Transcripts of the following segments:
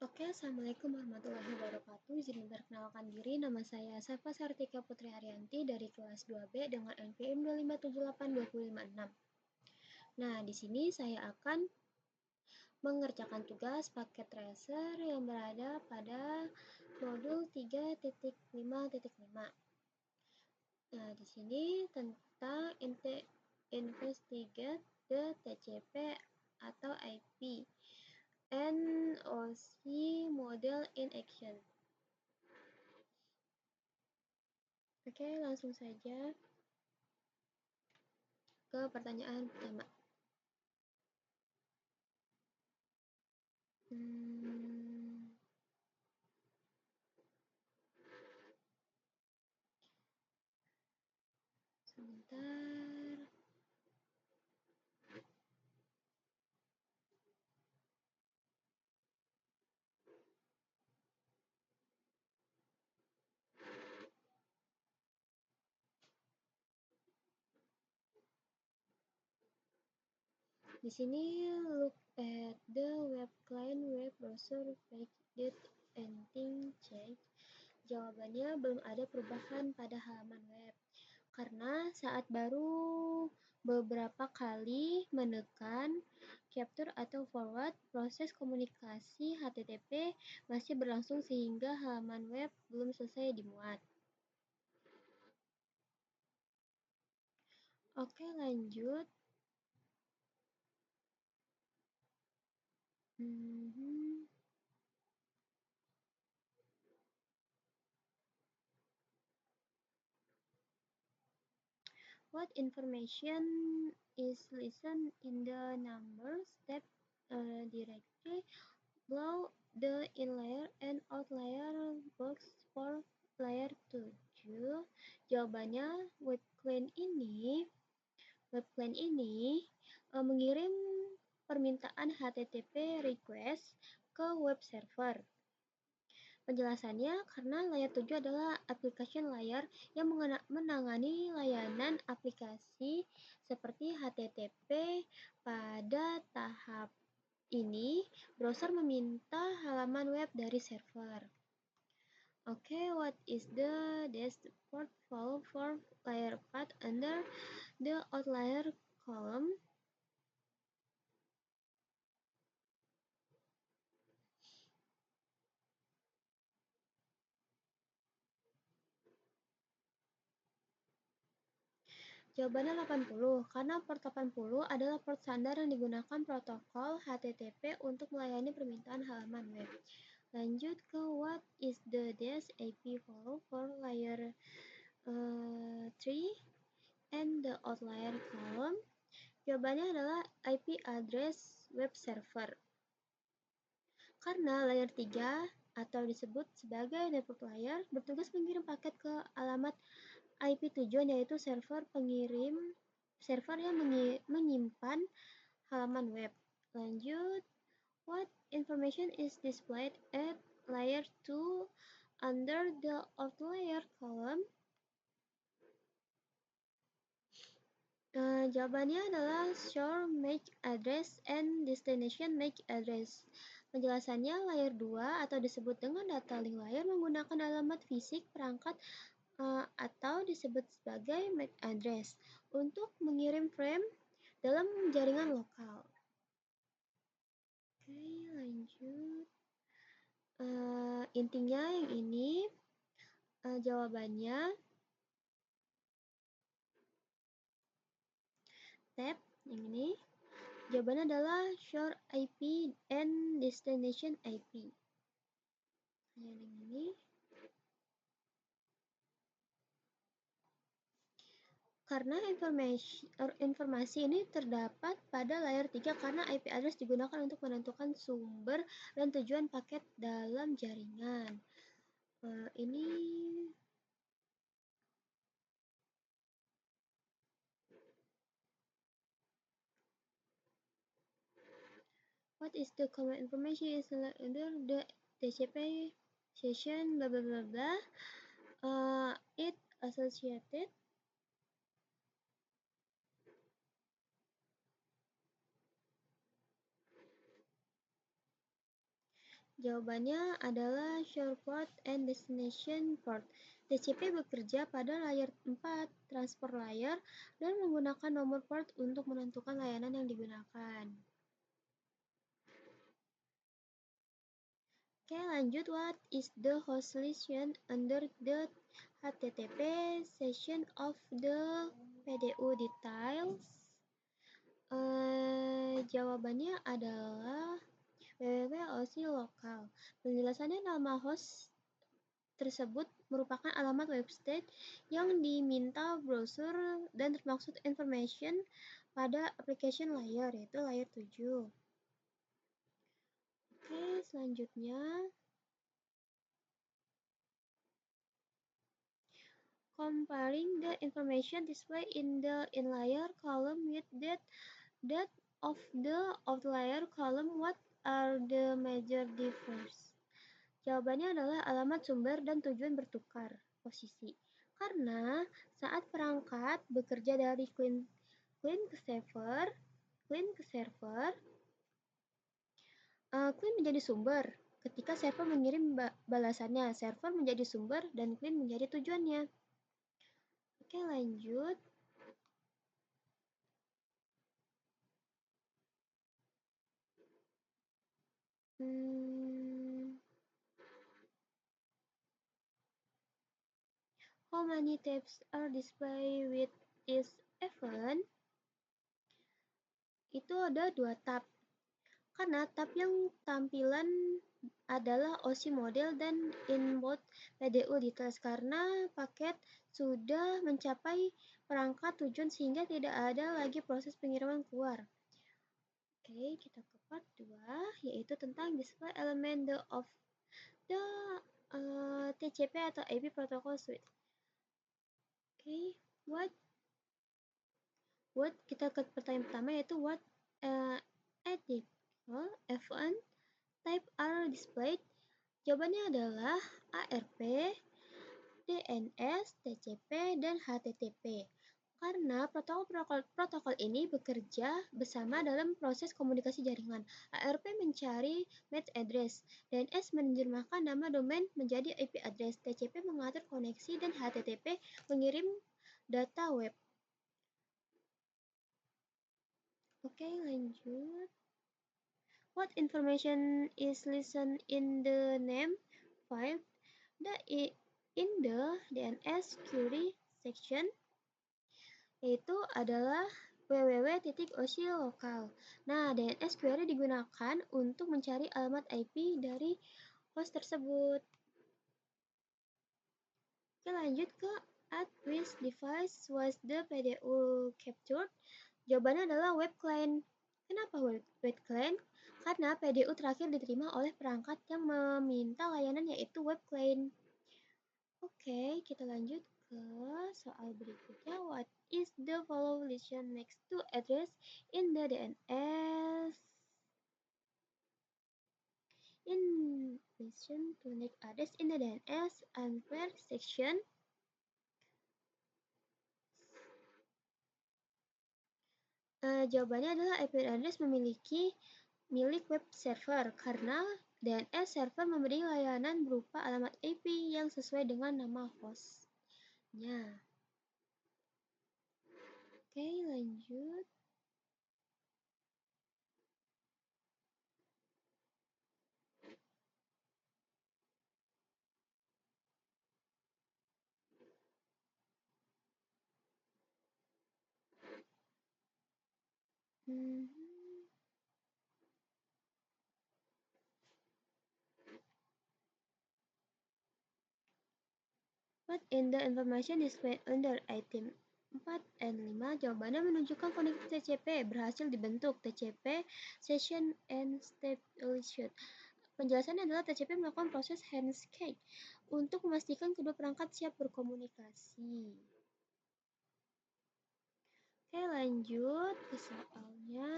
Oke, Assalamualaikum warahmatullahi wabarakatuh. Izin memperkenalkan diri, nama saya Safa Sartika Putri Arianti dari kelas 2B dengan NPM 2578256. Nah, di sini saya akan mengerjakan tugas paket tracer yang berada pada modul 3.5.5. Nah, di sini tentang investigate the TCP atau IP NOC model in action. Oke, langsung saja ke pertanyaan pertama. Sebentar. Di sini look at the web client web browser page date ending check. Jawabannya belum ada perubahan pada halaman web karena saat baru beberapa kali menekan capture atau forward, proses komunikasi HTTP masih berlangsung sehingga halaman web belum selesai dimuat. Oke, lanjut. What information is listed in the numbers tab directly below the inlier and outlier box for layer 7? Jawabannya web client ini mengirim permintaan HTTP request ke web server. Penjelasannya, karena layer 7 adalah application layer yang menangani layanan aplikasi seperti HTTP. Pada tahap ini, browser meminta halaman web dari server. Oke, what is the dashboard value for layer path under the outlier column? Jawabannya 80, karena port 80 adalah port standar yang digunakan protokol HTTP untuk melayani permintaan halaman web. Lanjut ke what is the dash IP value for layer 3 and the outlier column? Jawabannya adalah IP address web server. Karena layer 3 atau disebut sebagai network layer bertugas mengirim paket ke alamat IP tujuan, yaitu server yang menyimpan halaman web. Lanjut, what information is displayed at layer 2 under the outlier column? Jawabannya adalah source MAC address and destination MAC address. Penjelasannya, layer 2 atau disebut dengan data link layer menggunakan alamat fisik perangkat atau disebut sebagai MAC address untuk mengirim frame dalam jaringan lokal. Oke, lanjut. Intinya yang ini jawabannya tab yang ini. Jawabannya adalah source IP and destination IP. Yang ini. Karena informasi ini terdapat pada layer 3 karena IP address digunakan untuk menentukan sumber dan tujuan paket dalam jaringan. Ini what is the common information is under the TCP session blah blah blah blah. It associated Jawabannya adalah Shore Port and Destination Port. TCP bekerja pada layer 4, Transport Layer, dan menggunakan nomor port untuk menentukan layanan yang digunakan. Oke, lanjut. What is the host solution under the HTTP session of the PDU details? Jawabannya adalah www.oclocal. Penjelasannya, nama host tersebut merupakan alamat website yang diminta browser dan termaksud information pada application layer, yaitu layer 7. Oke, selanjutnya. Comparing the information displayed in the inlier column with that of the outlier column, what are the major differences? Jawabannya adalah alamat sumber dan tujuan bertukar posisi. Karena saat perangkat bekerja dari client ke server, client menjadi sumber. Ketika server mengirim balasannya, server menjadi sumber dan client menjadi tujuannya. Oke, lanjut. How many tabs are displayed with this event? Itu ada 2 tab. Karena tab yang tampilan adalah OSI model dan inbound PDU details karena paket sudah mencapai perangkat tujuan sehingga tidak ada lagi proses pengiriman keluar. Oke, kita ke part 2 yaitu tentang display element of the TCP atau IP protocol suite. Oke, what kita ke pertanyaan pertama yaitu what ethical event type are displayed? Jawabannya adalah ARP, DNS, TCP, dan HTTP. Karena protokol ini bekerja bersama dalam proses komunikasi jaringan. ARP mencari MAC address, DNS menerjemahkan nama domain menjadi IP address, TCP mengatur koneksi, dan HTTP mengirim data web. Oke, lanjut. What information is listed in the name file in the DNS query section? Yaitu adalah www.oclocal. Nah, DNS query digunakan untuk mencari alamat IP dari host tersebut. Oke, lanjut ke at which device was the PDU captured? Jawabannya adalah web client. Kenapa web client? Karena PDU terakhir diterima oleh perangkat yang meminta layanan yaitu web client. Oke, kita lanjut ke soal berikutnya. What is the follow listen next to address in the DNS? In listen to next address in the DNS and where section? Jawabannya adalah IP address milik web server karena DNS server memberi layanan berupa alamat IP yang sesuai dengan nama hostnya. Oke, lanjut. What in the information displayed under item 4 and 5? Jawabannya menunjukkan koneksi TCP berhasil dibentuk. TCP session and established. Penjelasannya adalah TCP melakukan proses handshake untuk memastikan kedua perangkat siap berkomunikasi. Oke, lanjut ke soalnya.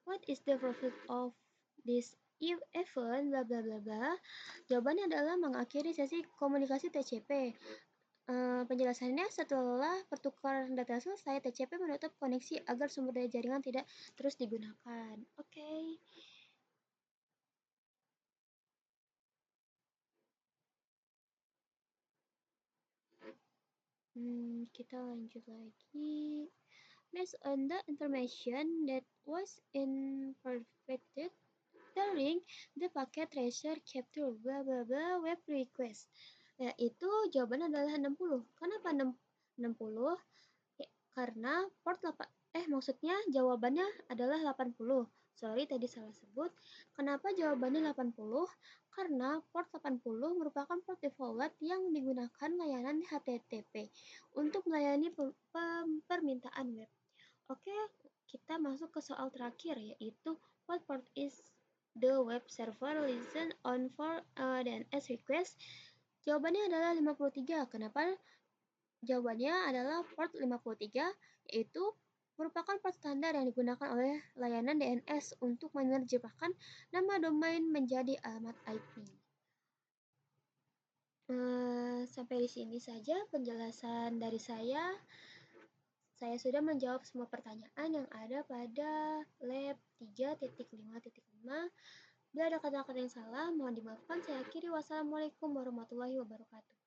What is the profit of this If event bla bla bla bla. Jawabannya adalah mengakhiri sesi komunikasi TCP. Penjelasannya setelah pertukaran data selesai, TCP menutup koneksi agar sumber daya jaringan tidak terus digunakan. Oke. Kita lanjut lagi. Based on the information that was inputted during the packet tracer capture bla bla bla web request, yaitu jawabannya adalah 60. Kenapa 60? Ya, karena port 8 maksudnya jawabannya adalah 80. Sorry tadi salah sebut. Kenapa jawabannya 80? Karena port 80 merupakan port default yang digunakan layanan HTTP untuk melayani permintaan web. Oke, kita masuk ke soal terakhir, yaitu what port is the web server listen on for DNS request? Jawabannya adalah 53. Kenapa? Jawabannya adalah port 53, yaitu merupakan port standar yang digunakan oleh layanan DNS untuk menerjemahkan nama domain menjadi alamat IP. Sampai di sini saja penjelasan dari saya. Saya sudah menjawab semua pertanyaan yang ada pada lab 3.5.5. Bila ada kata-kata yang salah, mohon dimaafkan. Saya akhiri. Wassalamualaikum warahmatullahi wabarakatuh.